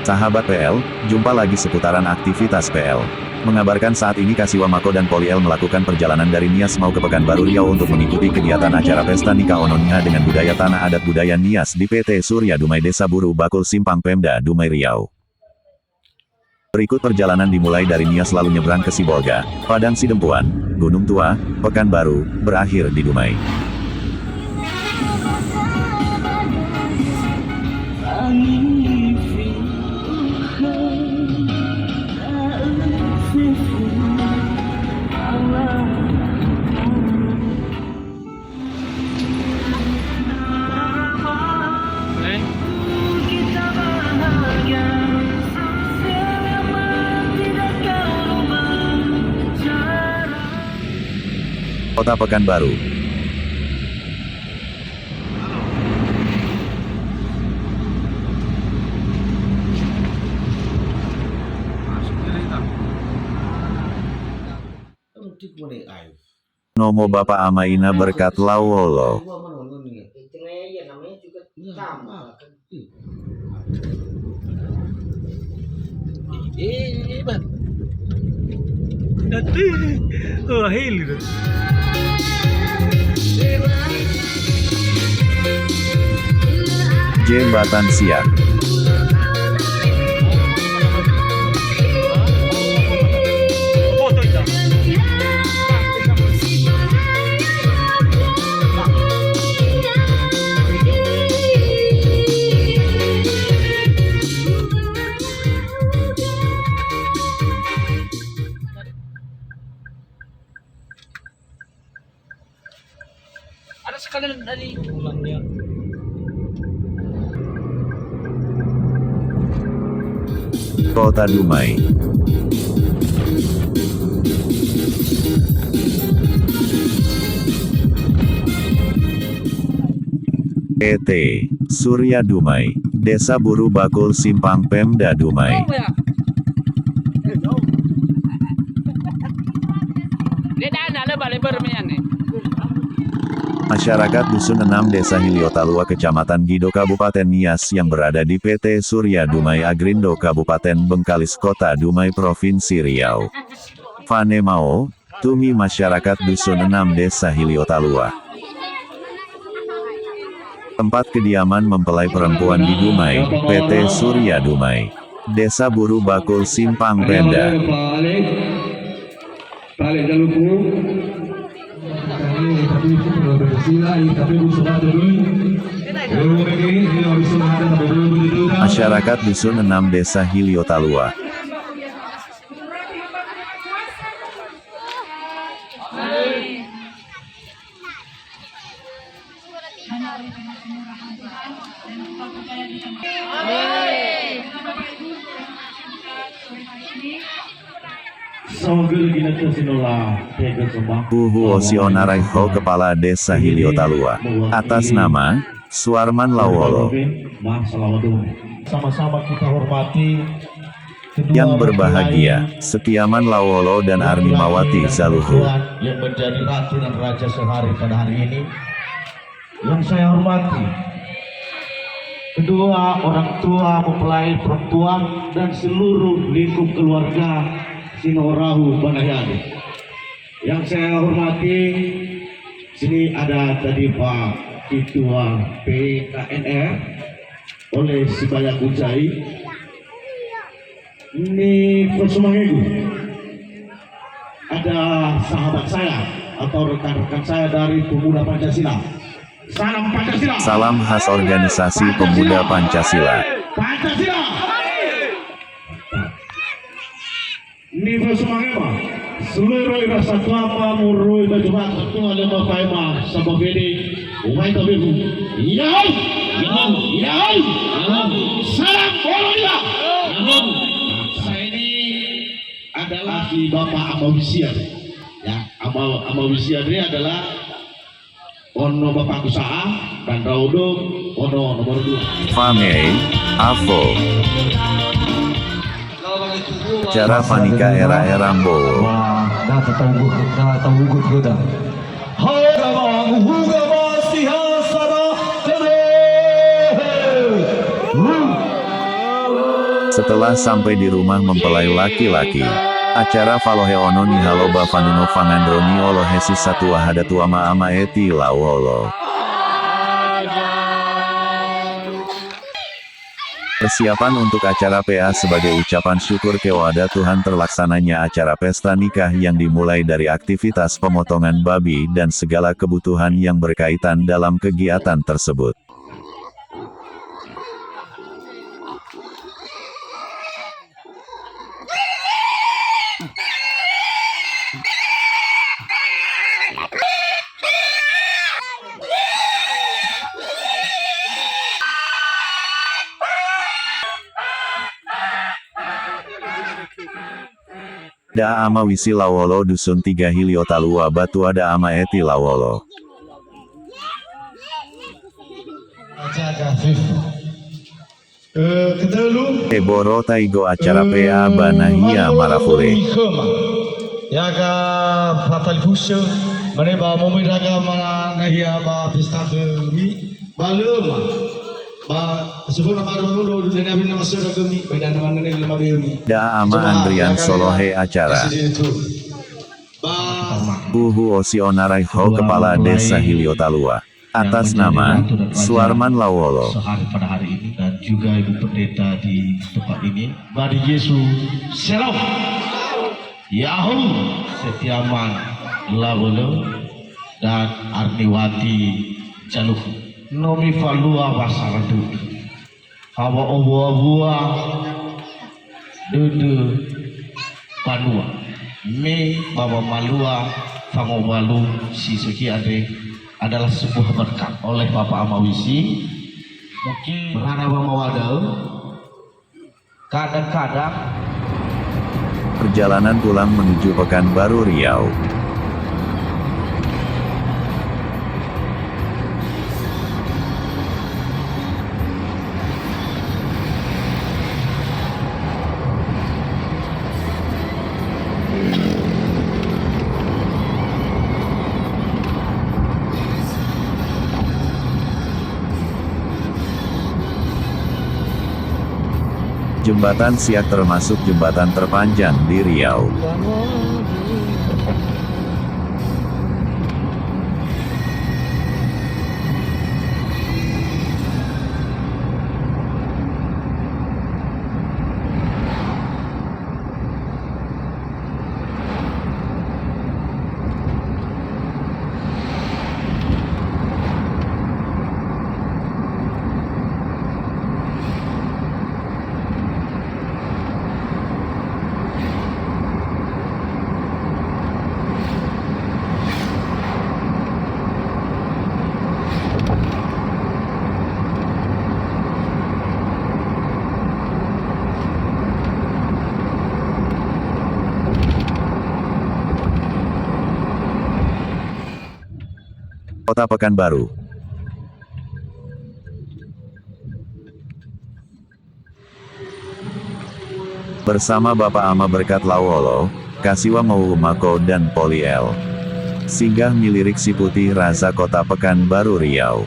Sahabat PL, jumpa lagi seputaran aktivitas PL. Mengabarkan saat ini Kasiwa Mako dan Poliel melakukan perjalanan dari Nias mau ke Pekanbaru Riau untuk mengikuti kegiatan acara Pesta Nikah Ononia dengan budaya tanah adat budaya Nias di PT Surya Dumai Desa Buru Bakul Simpang Pemda Dumai Riau. Berikut perjalanan dimulai dari Nias lalu nyebrang ke Sibolga, Padang Sidempuan, Gunung Tua, Pekanbaru, berakhir di Dumai. Kota Pekanbaru. Nomo Bapak Amaina berkat Lawolo. Jembatan Siak. Ada sekalian dari ulangnya. Kota Dumai. PT Surya Dumai, Desa Buru Bakul Simpang Pemda Dumai. Masyarakat Dusun 6 Desa Hiliotalua Kecamatan Gido Kabupaten Nias yang berada di PT Surya Dumai Agrindo Kabupaten Bengkalis Kota Dumai Provinsi Riau. Vanemao, Tumi masyarakat Dusun 6 Desa Hiliotalua. Tempat kediaman mempelai perempuan di Dumai, PT Surya Dumai. Desa Buru Bakul Simpang Pemda. Masyarakat Dusun 6 Desa Hiliotalua. Osionaraiho Kepala Desa Hiliotalua. Atas nama Suarman Lawolo. Sama-sama kita hormati Yang berbahagia, Setiaman Lawolo dan Arnimawati Zaluhu. yang menjadi ratu dan raja sehari pada hari ini. Yang saya hormati kedua orang tua mempelai perempuan dan seluruh lingkup keluarga Sinorahu Banayani. Yang saya hormati, sini ada tadi Pak Ketua PKNR oleh Sibaya Kunjai. Ini Persumangegu. Ada sahabat saya atau rekan-rekan saya dari Pemuda Pancasila. Salam Pancasila. Salam khas organisasi Pemuda Pancasila. Pancasila. Ini Persumangegu. Seluruh rasa tua murui bajumat ketua lema paima sabab ini umai tabiku yau salam Oloya. Saya ini adalah si Bapak Amawisian ya. Amawisian ini adalah ono Bapak Kusaha dan Raudo ono nomor 2 Fame, Avo. Cara Panika era Rambo. Setelah sampai di rumah mempelai laki-laki, acara Valohe ono ni haloba fanuno fangandroni olo hesi satua hadatua ama eti lawolo. Persiapan untuk acara PA sebagai ucapan syukur kepada Tuhan terlaksananya acara pesta nikah yang dimulai dari aktivitas pemotongan babi dan segala kebutuhan yang berkaitan dalam kegiatan tersebut. Da ama wisi lawolo dusun 3 Hiliotalua batua da ama eti lawolo. Eboro taigo acara PA banahia marafule. Yaga fatal fusha mereba momiraga mana nahia ba pesta kami balema ba sebelum baru dulu dunia bina masuk kami beda mana ni lama biru Da ama Andrian Solohe acara. Uhu Osi Onarai Ho Kepala Desa Hiliotalua. Atas nama Suarman Lawolo. Sehari pada hari ini dan juga ibu pendeta di tempat ini Badi Yesus Shalom Yahoo Setiaman Lawolo dan Arniwati Jaluk Nomi Falua Wasaradu Hawa Owa Dudu Panua Me Baba Malua Fangowalu Sisuki Ade adalah sebuah berkat oleh Bapak Amawisi. Mungkin berada Mawadal kadang-kadang Perjalanan pulang menuju Pekanbaru Riau. Jembatan Siak termasuk jembatan terpanjang di Riau. Kota Pekanbaru. Bersama Bapak Ama Berkat Lawolo, Kasiwa Mau Mako dan Poliel. Singgah milirik si putih rasa Kota Pekanbaru Riau.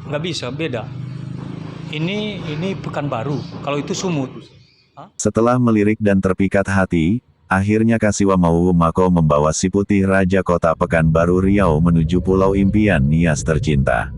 Nggak bisa, beda. Ini Pekanbaru, kalau itu Sumut. Setelah melirik dan terpikat hati, akhirnya Kasiwa Mau Mako membawa si putih Raja Kota Pekanbaru Riau menuju Pulau Impian Nias tercinta.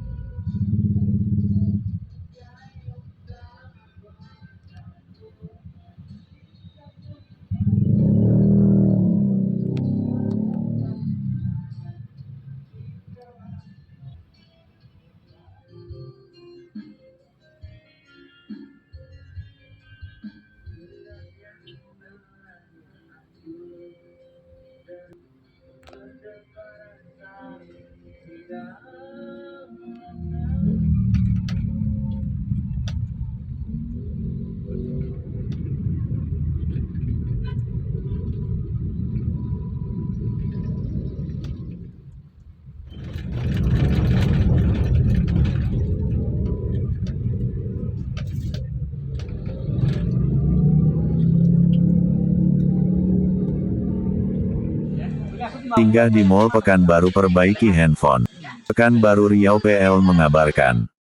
Singgah di Mall Pekanbaru perbaiki handphone. Pekanbaru Riau PL mengabarkan.